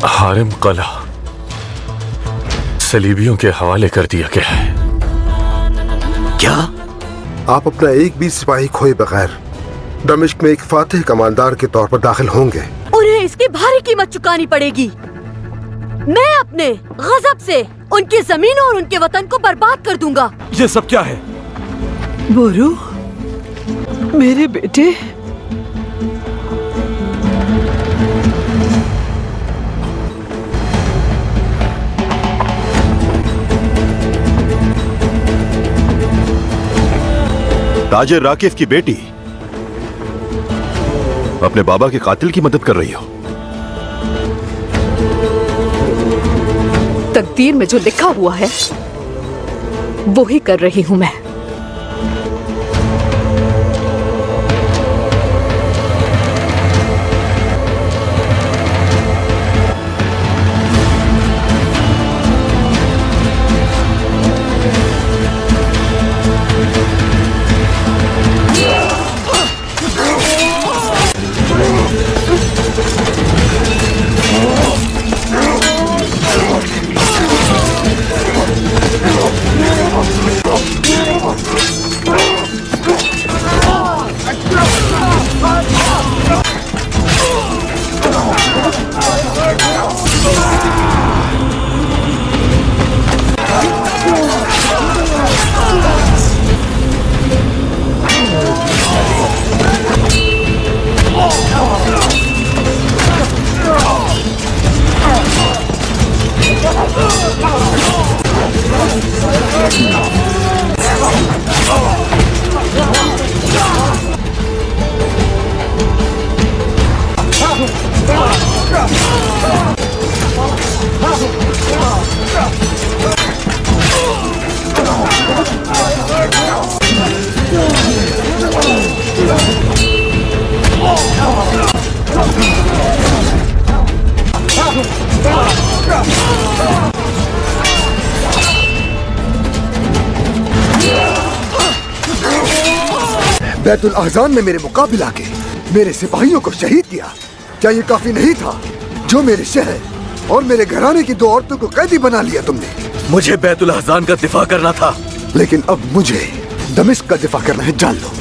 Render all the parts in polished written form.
हारिम कला सलीबियों के हवाले कर दिया गया है। क्या? आप अपना एक भी सिपाही खोए बगैर दमिश्क में एक फातिह कमांडर के तौर पर दाखिल होंगे। उन्हें इसकी भारी कीमत चुकानी पड़ेगी। मैं अपने गजब से उनकी जमीन और उनके वतन को बर्बाद कर दूंगा। ये सब क्या है? बोरू, मेरे बेटे, ताजिर राकिफ की बेटी अपने बाबा के कातिल की मदद कर रही हो। तकदीर में जो लिखा हुआ है वो ही कर रही हूं मैं। बैतुल अहज़ान में मेरे मुकाबिला के मेरे सिपाहियों को शहीद किया। क्या ये काफी नहीं था जो मेरे शहर और मेरे घराने की 2 औरतों को कैदी बना लिया तुमने? मुझे बैतुल अहज़ान का दिफा करना था, लेकिन अब मुझे दमिश्क का दिफा करना है, जान लो।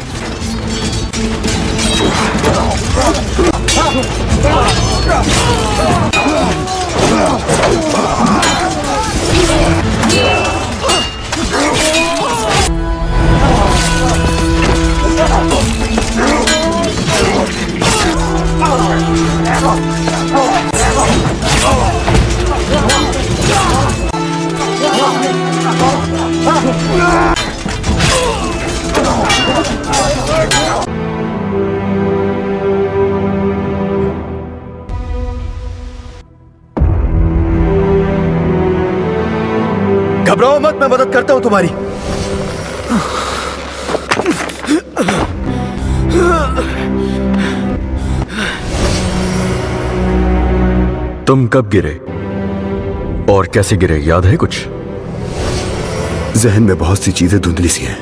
घबराओ मत, मैं मदद करता हूं तुम्हारी। तुम कब गिरे और कैसे गिरे, याद है कुछ? जहन में बहुत सी चीजें धुंधली सी हैं।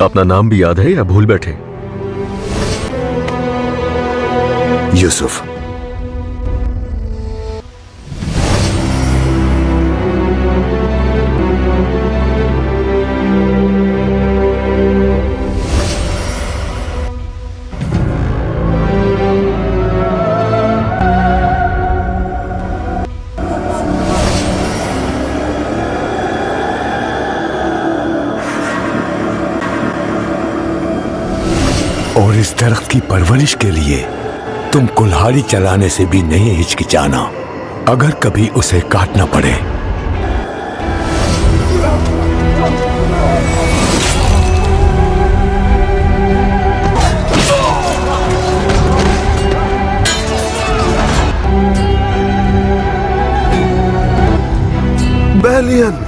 अपना नाम भी याद है या भूल बैठे? यूसुफ। और इस दरख्त की परवरिश के लिए तुम कुल्हाड़ी चलाने से भी नहीं हिचकिचाना अगर कभी उसे काटना पड़े। बैलियन,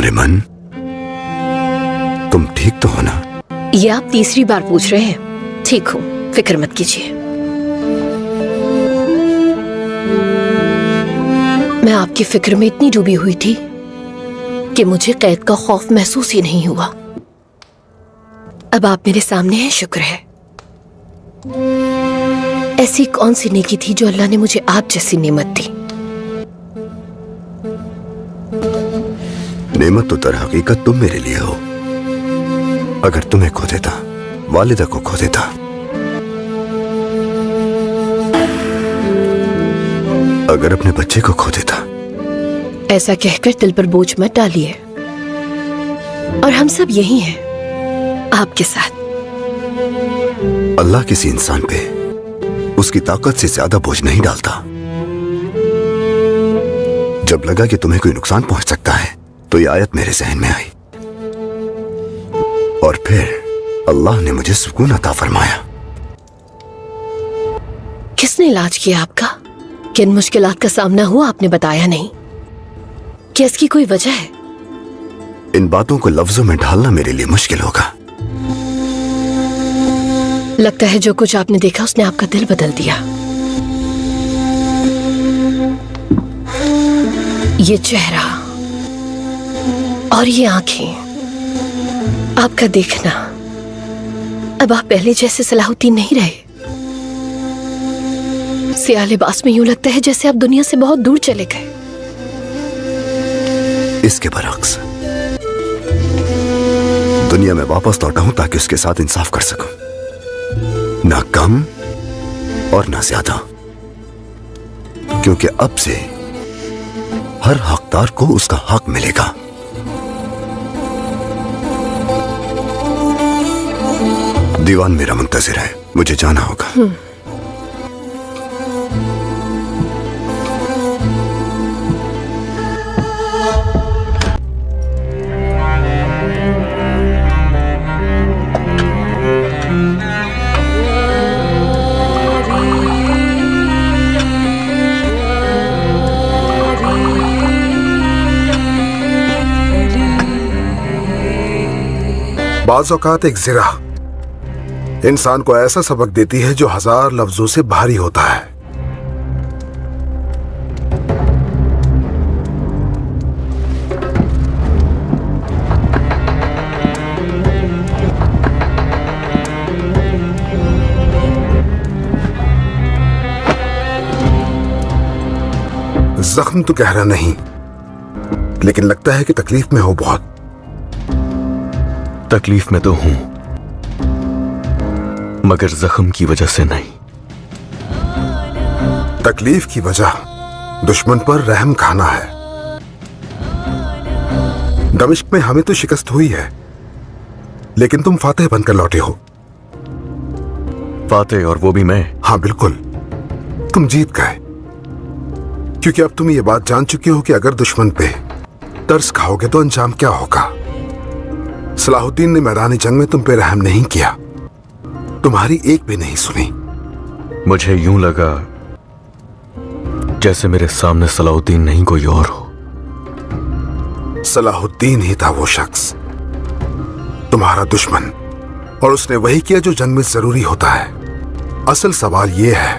मेरे मन, तुम ठीक तो हो ना? ये आप तीसरी बार पूछ रहे हैं। ठीक हूँ, फिक्र मत कीजिए। मैं आपकी फिक्र में इतनी डूबी हुई थी कि मुझे कैद का खौफ महसूस ही नहीं हुआ। अब आप मेरे सामने हैं, शुक्र है। ऐसी कौन सी नेकी थी जो अल्लाह ने मुझे आप जैसी नेमत दी? नेमत तो दर हकीकत तुम मेरे लिए हो। अगर तुम्हें खो देता, वालिदा को खो देता, अगर अपने बच्चे को खो देता। ऐसा कहकर दिल पर बोझ मत डालिए। और हम सब यही हैं, आपके साथ। अल्लाह किसी इंसान पे उसकी ताकत से ज्यादा बोझ नहीं डालता। जब लगा कि तुम्हें कोई नुकसान पहुंच सकता है तो ये आयत मेरे जहन में आई, और फिर अल्लाह ने मुझे सुकून अता फरमाया। किसने इलाज किया आपका? किन मुश्किलात का सामना हुआ आपने बताया नहीं। क्या इसकी कोई वजह है? इन बातों को लफ्जों में ढालना मेरे लिए मुश्किल होगा। लगता है जो कुछ आपने देखा उसने आपका दिल बदल दिया। ये चेहरा और ये आंखें, आपका देखना, अब आप पहले जैसे सलाहुद्दीन नहीं रहे। सियाह लिबास में यूं लगता है जैसे आप दुनिया से बहुत दूर चले गए। इसके बरक्स दुनिया में वापस लौटा हूं ताकि उसके साथ इंसाफ कर सकूं, ना कम और ना ज्यादा, क्योंकि अब से हर हकदार को उसका हक मिलेगा। दीवान मेरा मुंतजिर है, मुझे जाना होगा। बाज़ औक़ात एक ज़िरा इंसान को ऐसा सबक देती है जो 1000 लफ्जों से भारी होता है। जख्म तो गहरा नहीं, लेकिन लगता है कि तकलीफ में हो बहुत। तकलीफ में तो हूं, मगर जख्म की वजह से नहीं। तकलीफ की वजह दुश्मन पर रहम खाना है। दमिश्क में हमें तो शिकस्त हुई है, लेकिन तुम फातेह बनकर लौटे हो। फातेह, और वो भी मैं? हाँ बिल्कुल, तुम जीत गए, क्योंकि अब तुम ये बात जान चुके हो कि अगर दुश्मन पे तरस खाओगे तो अंजाम क्या होगा। सलाहुद्दीन ने मैदानी जंग में तुम पे रहम नहीं किया, तुम्हारी एक भी नहीं सुनी। मुझे यूं लगा जैसे मेरे सामने सलाहुद्दीन नहीं कोई और हो। सलाहुद्दीन ही था वो शख्स, तुम्हारा दुश्मन, और उसने वही किया जो जंग में जरूरी होता है। असल सवाल यह है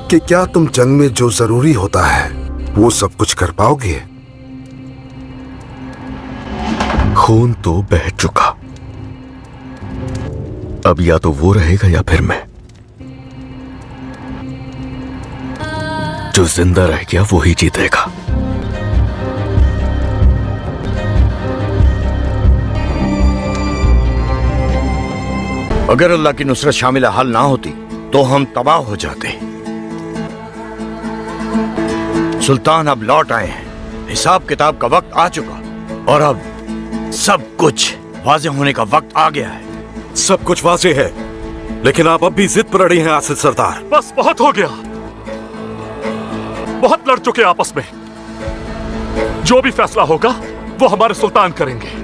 कि क्या तुम जंग में जो जरूरी होता है वो सब कुछ कर पाओगे? खून तो बह चुका, अब या तो वो रहेगा या फिर मैं। जो जिंदा रह गया वो ही जीतेगा। अगर अल्लाह की नुसरत शामिल हाल ना होती तो हम तबाह हो जाते। सुल्तान अब लौट आए हैं, हिसाब किताब का वक्त आ चुका, और अब सब कुछ वाज़ेह होने का वक्त आ गया है। सब कुछ वाज़ेह है, लेकिन आप अब भी जिद पर अड़ी हैं आसिफ सरदार। बस बहुत हो गया, बहुत लड़ चुके आपस में। जो भी फैसला होगा वो हमारे सुल्तान करेंगे।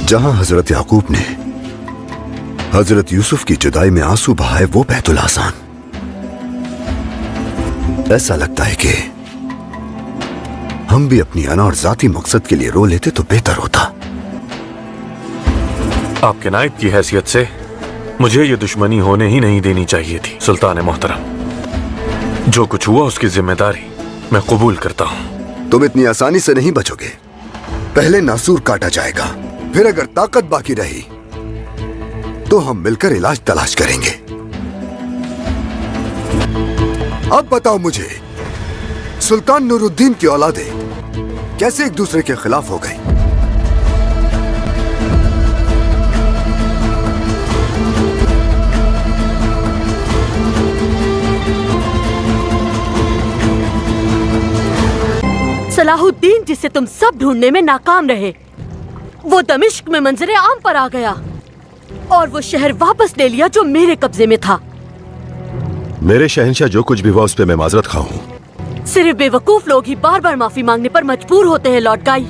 जहां हजरत याकूब ने हजरत यूसुफ की जुदाई में आंसू बहाए वो बैतुल आसान, ऐसा लगता है कि हम भी अपनी अना और जाती मकसद के लिए रो लेते तो बेहतर होता। आपके नायब की हैसियत से मुझे ये दुश्मनी होने ही नहीं देनी चाहिए थी सुल्तान मोहतरम। जो कुछ हुआ उसकी जिम्मेदारी मैं कबूल करता हूँ। तुम इतनी आसानी से नहीं बचोगे। पहले नासूर काटा जाएगा, फिर अगर ताकत बाकी रही तो हम मिलकर इलाज तलाश करेंगे। अब बताओ मुझे, सुल्तान नूरुद्दीन की औलादें कैसे एक दूसरे के खिलाफ हो गई? सलाहुद्दीन, जिसे तुम सब ढूंढने में नाकाम रहे, वो दमिश्क में मंजरे आम पर आ गया और वो शहर वापस ले लिया जो मेरे कब्जे में था। मेरे शहंशाह जो कुछ भी हुआ उस पे मैं माजरत खा हूँ। सिर्फ बेवकूफ लोग ही बार बार माफी मांगने पर मजबूर होते हैं लॉर्ड गाई।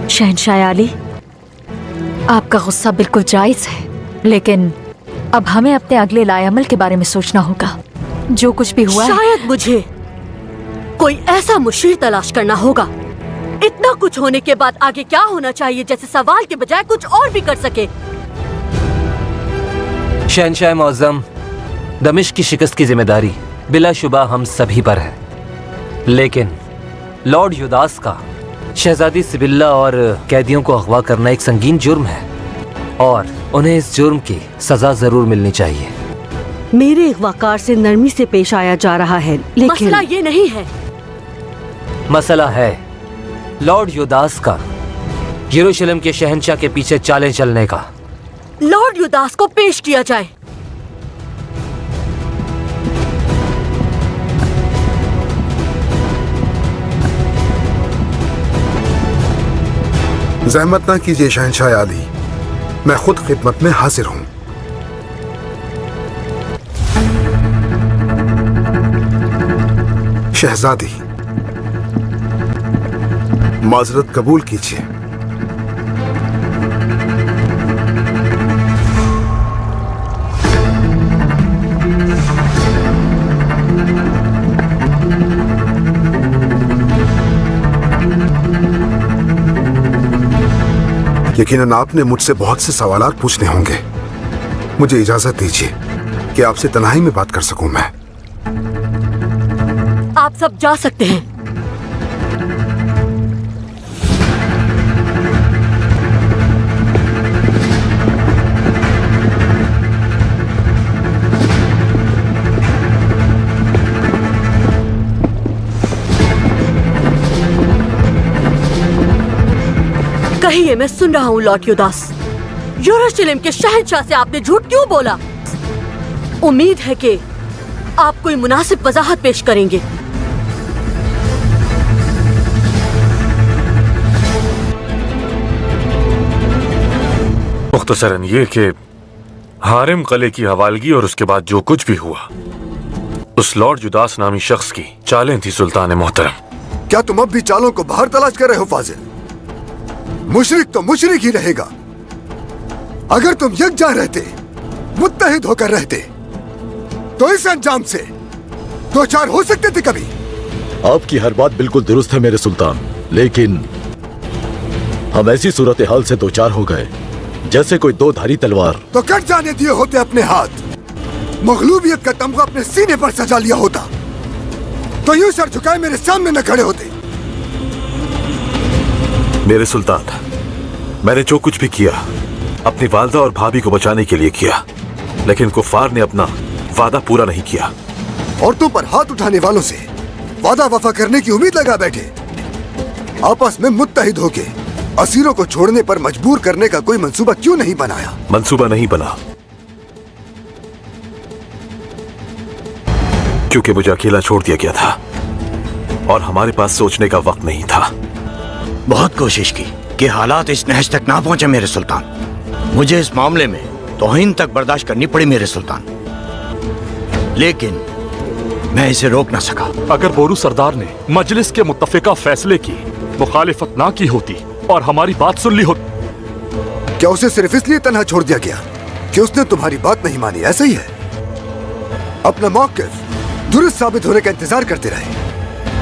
शहंशाह आली, आपका गुस्सा बिल्कुल जायज है, लेकिन अब हमें अपने अगले लाएअमल के बारे में सोचना होगा। जो कुछ भी हुआ शायद मुझे कोई ऐसा मुशीर तलाश करना होगा, इतना कुछ होने के बाद आगे क्या होना चाहिए जैसे सवाल के बजाय कुछ और भी कर सके। शहंशाह मुअज़्ज़म, दमिश्क की शिकस्त की जिम्मेदारी बिलाशुबा हम सभी पर है, लेकिन लॉर्ड युदास का शहजादी सिबिल्ला और कैदियों को अगवा करना एक संगीन जुर्म है और उन्हें इस जुर्म की सजा जरूर मिलनी चाहिए। मेरे इख्वाकार से नरमी से पेश आया जा रहा है, लेकिन मसला ये नहीं है। मसला है लॉर्ड युदास का यरूशलेम के शहंशाह के पीछे चालें चलने का। लॉर्ड युदास को पेश किया जाए। जहमत ना कीजिए शहंशाह आली, मैं खुद खिदमत में हाजिर हूं। शहजादी, माजरत कबूल कीजिए। यकीनन आपने मुझसे बहुत से सवालात पूछने होंगे। मुझे इजाजत दीजिए कि आपसे तन्हाई में बात कर सकूं मैं। आप सब जा सकते हैं। कहिए, मैं सुन रहा हूँ लॉर्ड युदास। यरूशलेम के शहंशाह से आपने झूठ क्यों बोला? उम्मीद है कि आप कोई मुनासिब वजाहत पेश करेंगे। मुख्तसरन ये कि हारिम कले की हवालगी और उसके बाद जो कुछ भी हुआ, उस लॉर्ड युदास नामी शख्स की चालें थी सुल्तान मोहतरम। क्या तुम अब भी चालों को बाहर तलाश कर रहे हो फाजिल? मुशरिक तो मुशरिक ही रहेगा। अगर तुम यकजा रहते, मुत्तहिद होकर रहते, तो इस अंजाम से दो चार हो सकते थे कभी। आपकी हर बात बिल्कुल दुरुस्त है मेरे सुल्तान, लेकिन हम ऐसी सूरत हाल से दो चार हो गए जैसे कोई दो धारी तलवार। तो कट जाने दिए होते अपने हाथ, मगलूबियत का तमगा अपने सीने पर सजा लिया होता, तो यूं सर झुकाए मेरे सामने न खड़े होते। मेरे सुल्तान, मैंने जो कुछ भी किया अपनी वालदा और भाभी को बचाने के लिए किया, लेकिन कुफार ने अपना वादा पूरा नहीं किया। औरतों पर हाथ उठाने वालों से वादा वफा करने की उम्मीद लगा बैठे। आपस में मुत्तहिद होके असीरों को छोड़ने पर मजबूर करने का कोई मंसूबा क्यों नहीं बनाया? मंसूबा नहीं बना क्योंकि मुझे अकेला छोड़ दिया गया था और हमारे पास सोचने का वक्त नहीं था। बहुत कोशिश की कि हालात इस नहज तक ना पहुंचे मेरे सुल्तान। मुझे इस मामले में तौहीन तक बर्दाश्त करनी पड़ी मेरे सुल्तान, लेकिन मैं इसे रोक ना सका। अगर बोरू सरदार ने मजलिस के मुत्तफिका फैसले की मुखालिफत ना की होती और हमारी बात सुन ली होती। क्या उसे सिर्फ इसलिए तन्हा छोड़ दिया गया कि उसने तुम्हारी बात नहीं मानी? ऐसा ही है। अपना मौक़िफ़ दुरुस्त साबित होने का इंतजार करते रहे।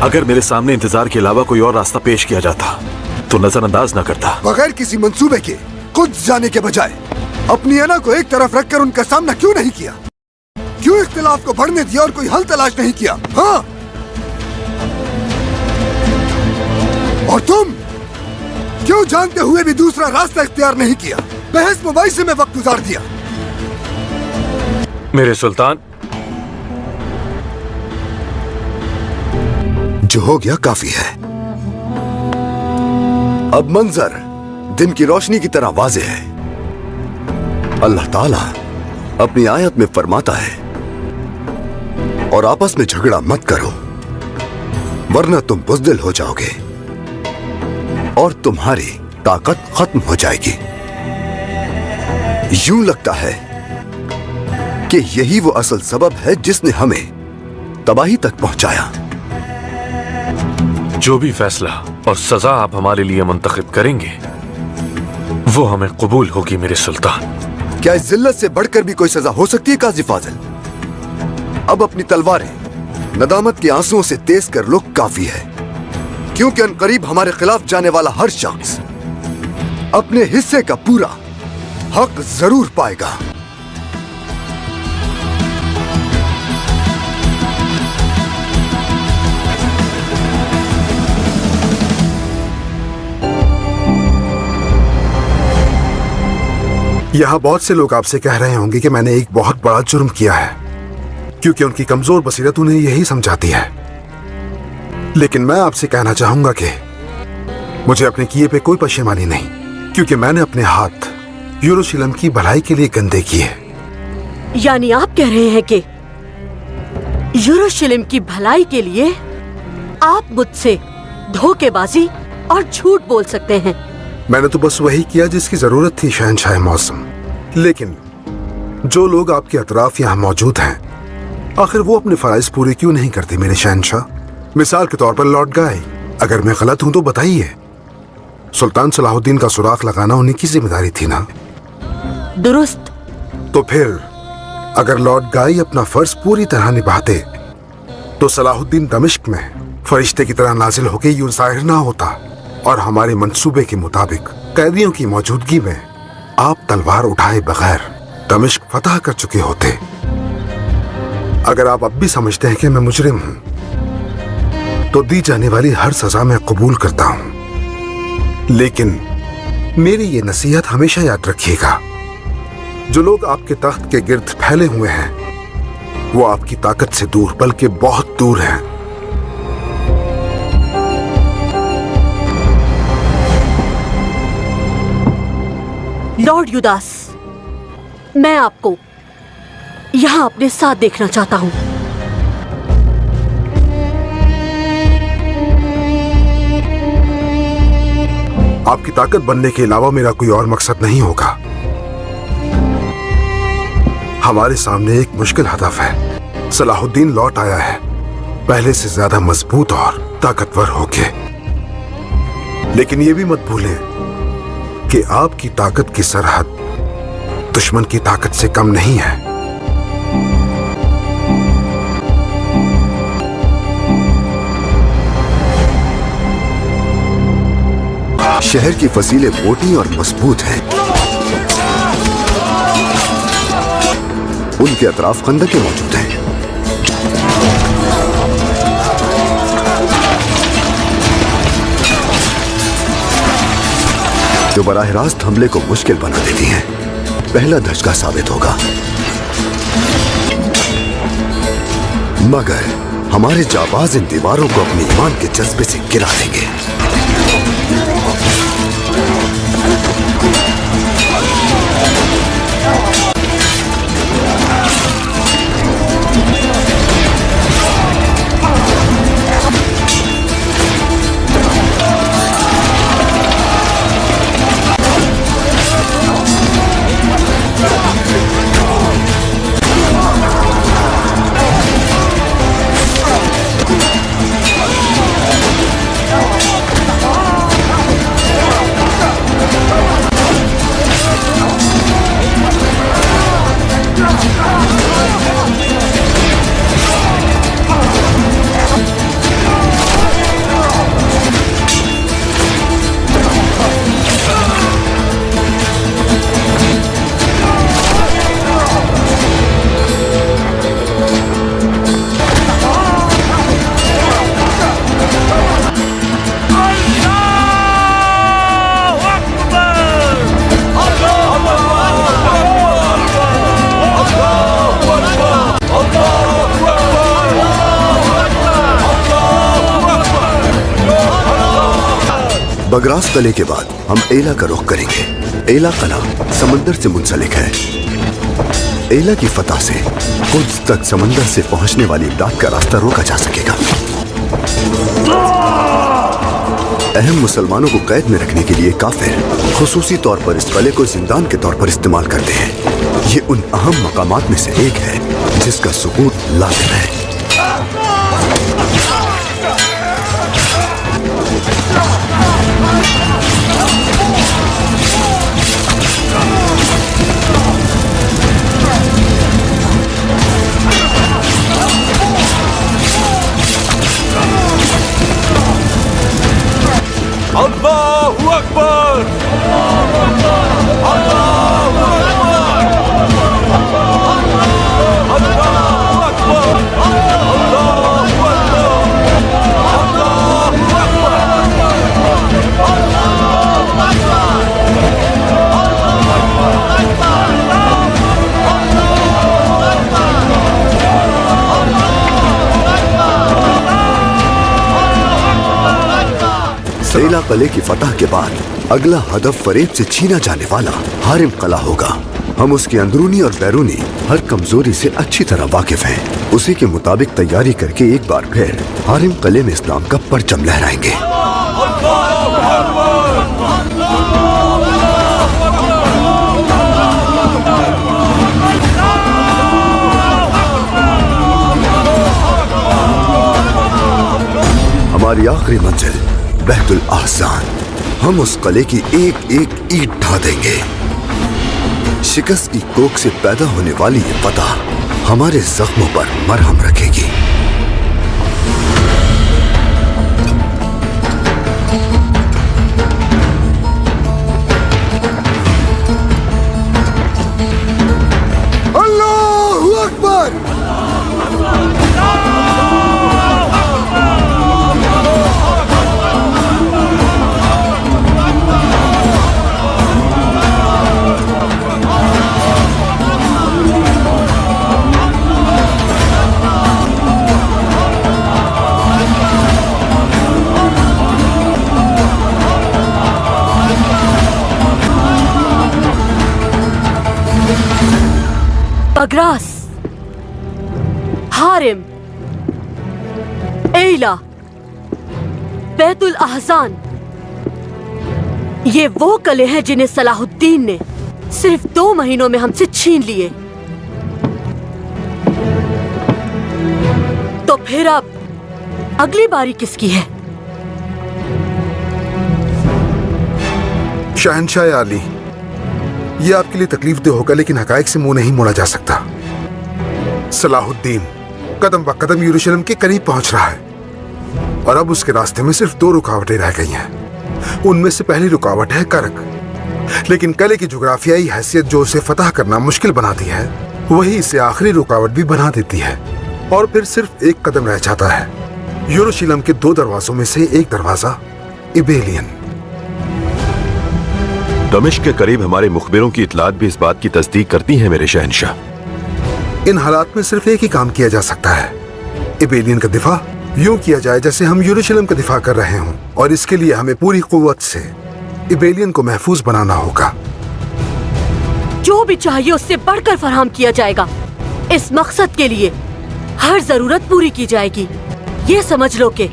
अगर मेरे सामने इंतजार के अलावा कोई और रास्ता पेश किया जाता तो नजरअंदाज न करता। बगैर किसी मंसूबे के खुद जाने के बजाय अपनी अना को एक तरफ रखकर उनका सामना क्यों नहीं किया? क्यों इख्तिलाफ को बढ़ने दिया और कोई हल तलाश नहीं किया? हाँ, और तुम क्यों जानते हुए भी दूसरा रास्ता इख्तियार नहीं किया? बहस मुबाहिसे में वक्त गुजार दिया। मेरे सुल्तान, जो हो गया काफी है। अब मंजर दिन की रोशनी की तरह वाज़ेह है। अल्लाह ताला अपनी आयत में फरमाता है, और आपस में झगड़ा मत करो वरना तुम बुज़दिल हो जाओगे और तुम्हारी ताकत खत्म हो जाएगी। यूं लगता है कि यही वो असल सबब है जिसने हमें तबाही तक पहुंचाया। जो भी फैसला और सजा आप हमारे लिए मुंतखब करेंगे वो हमें कबूल होगी मेरे सुल्तान। क्या इस जिल्लत से बढ़कर भी कोई सजा हो सकती है काजी फाजिल? अब अपनी तलवारें नदामत के आंसुओं से तेज कर लो, काफी है। क्योंकि अनकरीब हमारे खिलाफ जाने वाला हर शख्स अपने हिस्से का पूरा हक जरूर पाएगा। यहाँ बहुत से लोग आपसे कह रहे होंगे कि मैंने एक बहुत बड़ा जुर्म किया है, क्योंकि उनकी कमजोर बसीरत उन्हें यही समझाती है। लेकिन मैं आपसे कहना चाहूंगा कि मुझे अपने किए पे कोई पशेमानी नहीं, क्योंकि मैंने अपने हाथ यरूशलेम की भलाई के लिए गंदे किए। यानी आप कह रहे हैं कि यरूशलेम की भलाई के लिए आप मुझसे धोखेबाजी और झूठ बोल सकते हैं? मैंने तो बस वही किया जिसकी जरूरत थी शहंशाह मौसम। लेकिन जो लोग आपके अतराफ यहाँ मौजूद हैं, आखिर वो अपने फराइज पूरे क्यों नहीं करते मेरे शहंशाह? मिसाल के तौर पर लॉर्ड गाय, अगर मैं गलत हूं तो बताइए। सुल्तान सलाहुद्दीन का सुराख लगाना उन्हीं की जिम्मेदारी थी ना? दुरुस्त। तो फिर अगर लॉर्ड गाय अपना फर्ज पूरी तरह निभाते तो सलाहुद्दीन दमिश्क में फरिश्ते की तरह नाजिल होकर यूं जाहिर ना होता और हमारे मंसूबे के मुताबिक कैदियों की मौजूदगी में आप तलवार उठाए बगैर दमिश्क फतह कर चुके होते। अगर आप अब भी समझते हैं कि मैं मुजरिम हूं तो दी जाने वाली हर सजा मैं कबूल करता हूं। लेकिन मेरी ये नसीहत हमेशा याद रखिएगा, जो लोग आपके तख्त के गिर्द फैले हुए हैं वो आपकी ताकत से दूर बल्कि बहुत दूर हैं। लॉर्ड युदास, मैं आपको यहां अपने साथ देखना चाहता हूं। आपकी ताकत बनने के अलावा मेरा कोई और मकसद नहीं होगा। हमारे सामने एक मुश्किल हदफ है। सलाहुद्दीन लौट आया है, पहले से ज्यादा मजबूत और ताकतवर होके। लेकिन ये भी मत भूलें कि आपकी ताकत की सरहद दुश्मन की ताकत से कम नहीं है। शहर की फसीलें मोटी और मजबूत हैं। उनके अतराफ खंदकें मौजूद हैं। जो बराह रास्त हमले को मुश्किल बना देती हैं। पहला धचका साबित होगा, मगर हमारे जाबाज इन दीवारों को अपने ईमान के जज्बे से गिरा देंगे। बगरास कले के बाद हम एला का रुख करेंगे। एला कला समंदर से मुंसलिक है। एला की फतह से कुद्स तक समंदर से पहुंचने वाली इमदाद का रास्ता रोका जा सकेगा। अहम मुसलमानों को कैद में रखने के लिए काफिर खुसूसी तौर पर इस कले को जिंदान के तौर पर इस्तेमाल करते हैं। ये उन अहम मकामात में से एक है जिसका सुकूत लाजिम है। अल्लाहु अकबर, अल्लाहु एला कले की फतह के बाद अगला हदफ फरेब से छीना जाने वाला हारिम कला होगा। हम उसकी अंदरूनी और बैरूनी हर कमजोरी से अच्छी तरह वाकिफ हैं। उसी के मुताबिक तैयारी करके एक बार फिर हारिम कले में इस्लाम का परचम लहराएंगे। हमारी आखिरी मंजिल बैतुल अहसान। हम उस कले की एक एक ईंट ढा देंगे। शिकस्त की कोख से पैदा होने वाली ये फतह हमारे जख्मों पर मरहम रखेगी। अल्लाहु अकबर। बगरास, हारिम, एला, बैतुल अहसान, ये वो कले हैं जिन्हें सलाहुद्दीन ने सिर्फ 2 महीनों में हमसे छीन लिए। तो फिर अब अगली बारी किसकी है? शहंशाह अली, ये आपके लिए तकलीफ दे होगा, लेकिन हकायक से मुंह नहीं मोड़ा जा सकता। सलाहुद्दीन कदम ब कदम यरूशलेम के करीब पहुंच रहा है और अब उसके रास्ते में सिर्फ 2 रुकावटें रह गई हैं। उनमें से पहली रुकावट है करक, लेकिन कले की जुग्राफियाई हैसियत जो उसे फतह करना मुश्किल बनाती है, वही इसे आखिरी रुकावट भी बना देती है। और फिर सिर्फ एक कदम रह जाता है। यरूशलेम के 2 दरवाजों में से एक दरवाजा इबेलियन। दमिश्क के करीब हमारे मुखबिरों की इतलात भी इस बात की तस्दीक करती है मेरे शहंशाह। इन हालात में सिर्फ एक ही काम किया जा सकता है, इबेलियन का दिफा यूं किया जाए जैसे हम यरूशलेम का दिफा कर रहे हों, और इसके लिए हमें पूरी कुव्वत से इबेलियन को महफूज बनाना होगा। जो भी चाहिए उससे बढ़कर फराहम किया जाएगा। इस मकसद के लिए हर जरूरत पूरी की जाएगी। ये समझ लो कि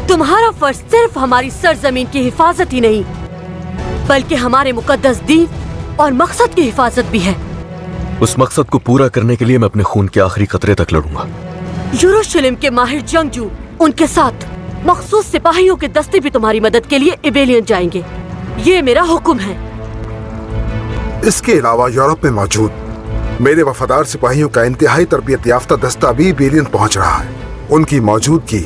तुम्हारा फर्ज सिर्फ हमारी सरजमीन की हिफाजत ही नहीं, बल्कि हमारे मुकद्दस दीन और मकसद की हिफाजत भी है। उस मकसद को पूरा करने के लिए मैं अपने खून के आखिरी कतरे तक लड़ूंगा। यरूशलेम के माहिर जंगजू, उनके साथ मखसूस सिपाहियों के दस्ते भी तुम्हारी मदद के लिए इबेलियन जाएंगे। ये मेरा हुक्म है। इसके अलावा यूरोप में मौजूद मेरे वफादार सिपाहियों का इंतहाई तरबियत याफ्ता दस्ता भी इबेलियन पहुंच रहा है। उनकी मौजूदगी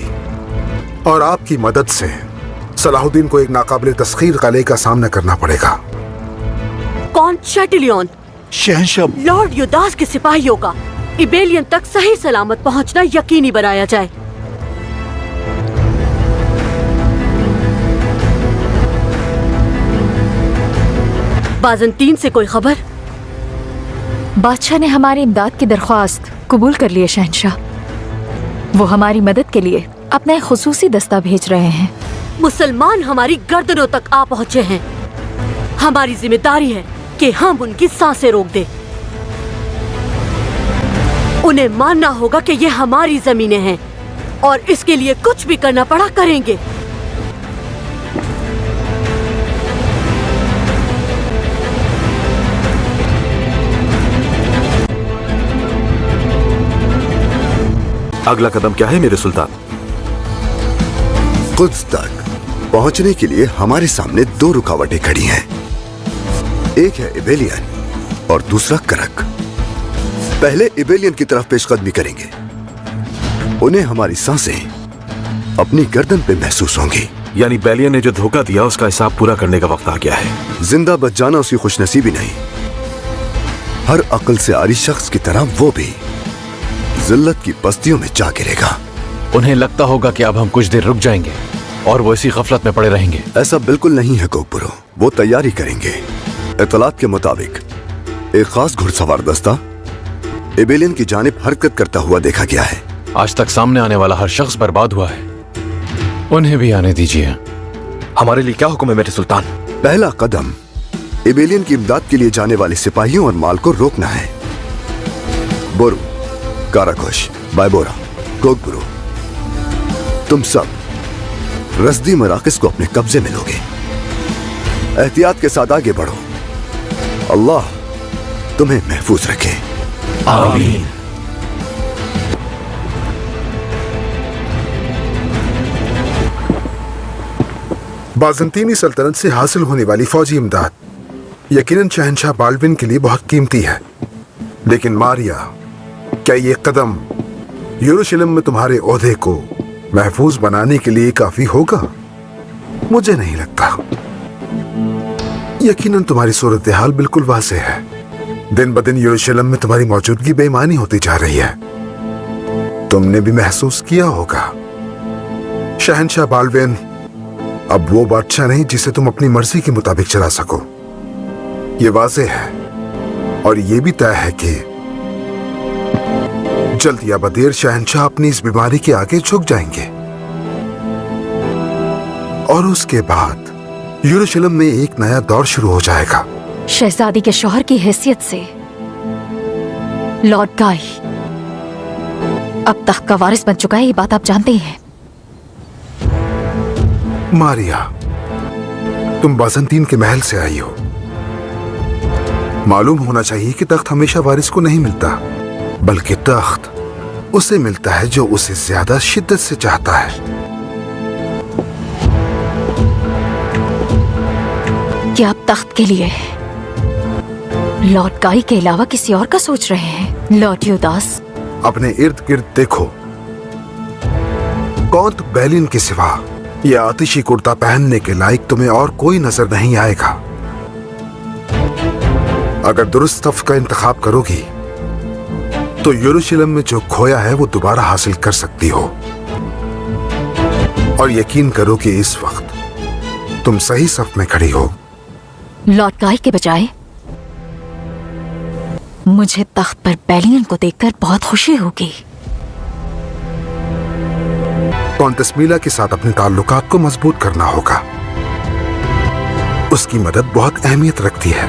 और आपकी मदद से सलाहुद्दीन को एक नाकाबिल तस्खीर कले का सामना करना पड़ेगा। कौन शैटिलियन, शहंशाह, लॉर्ड युदास के सिपाहियों का इबेलियन तक सही सलामत पहुंचना यकीनी बनाया जाए। बाज़ंतीन से कोई खबर? बादशाह ने हमारी इमदाद की दरख्वास्त कबूल कर ली है शहंशाह। वो हमारी मदद के लिए अपना एक खुसूसी दस्ता भेज रहे हैं। मुसलमान हमारी गर्दनों तक आ पहुंचे हैं। हमारी जिम्मेदारी है कि हम उनकी सांसें रोक दें। उन्हें मानना होगा कि ये हमारी जमीनें हैं और इसके लिए कुछ भी करना पड़ा करेंगे। अगला कदम क्या है मेरे सुल्तान? कुद्स तक पहुंचने के लिए हमारे सामने दो रुकावटें खड़ी हैं। एक है इबेलियन और दूसरा करक। पहले इबेलियन की तरफ पेशकदमी करेंगे। उन्हें हमारी सांसें अपनी गर्दन पे महसूस होंगी। यानी बेलियन ने जो धोखा दिया उसका हिसाब पूरा करने का वक्त आ गया है। जिंदा बच जाना उसकी खुशनसीबी नहीं, हर अक्ल से आरी शख्स की तरह वो भी जिल्लत की बस्तियों में जा गिरेगा। उन्हें लगता होगा कि अब हम कुछ देर रुक जाएंगे और वो इसी गफलत में पड़े रहेंगे। ऐसा बिल्कुल नहीं है कोकबुरो, वो तैयारी करेंगे। इतलात के मुताबिक एक खास घुड़सवार दस्ता इबेलियन की जानिब हरकत करता हुआ देखा गया है। आज तक सामने आने वाला हर शख्स बर्बाद हुआ है, उन्हें भी आने दीजिए। हमारे लिए क्या हुक्म है मेरे सुल्तान? पहला कदम इबेलियन की इमदाद के लिए जाने वाले सिपाहियों और माल को रोकना है। बोरू, काराकोश, बायबोरा, कोकबुरो, तुम सब रस्दी मराकज को अपने कब्जे में लोगे। एहतियात के साथ आगे बढ़ो। अल्लाह तुम्हें महफूज रखे। आमीन। बाज़ंतीनी सल्तनत से हासिल होने वाली फौजी इमदाद यकीनन शहंशाह बाल्विन के लिए बहुत कीमती है, लेकिन मारिया, क्या ये कदम यरूशलेम में तुम्हारे ओहदे को महफूज बनाने के लिए काफी होगा? मुझे नहीं लगता। यकीनन तुम्हारी सूरत हाल बिल्कुल वाज़ेह है। दिन ब दिन यरूशलेम में तुम्हारी मौजूदगी बेईमानी होती जा रही है। तुमने भी महसूस किया होगा। शहंशाह बाल्विन अब वो बादशाह नहीं जिसे तुम अपनी मर्जी के मुताबिक चला सको। ये वाज़ेह है और ये भी तय है कि जल्द या बदेर शहंशाह अपनी इस बीमारी के आगे झुक जाएंगे और उसके बाद यरूशलेम में एक नया दौर शुरू हो जाएगा। शहजादी के शौहर की हैसियत से लॉर्ड गाय अब तख्त का वारिस बन चुका है, ये बात आप जानते ही हैं। मारिया, तुम बाज़ंतीन के महल से आई हो। मालूम होना चाहिए कि तख्त हमेशा वारिस को नहीं मिलता, बल्कि तख्त उसे मिलता है जो उसे ज्यादा शिद्दत से चाहता है। क्या आप तख्त के लिए लॉर्ड गाय के अलावा किसी और का सोच रहे हैं? लॉर्ड युदास, अपने इर्द गिर्द देखो। कौंत बेलिन के सिवा यह आतिशी कुर्ता पहनने के लायक तुम्हें और कोई नजर नहीं आएगा। अगर दुरुस्त सफ का इंतखाब करोगी तो यरूशलेम में जो खोया है वो दोबारा हासिल कर सकती हो। और यकीन करो कि इस वक्त तुम सही सफ में खड़ी हो। लॉर्ड गाय के बजाय मुझे तख्त पर बेलियन को देखकर बहुत खुशी होगी। कौंतस मीला के साथ अपने ताल्लुकात को मजबूत करना होगा। उसकी मदद बहुत अहमियत रखती है।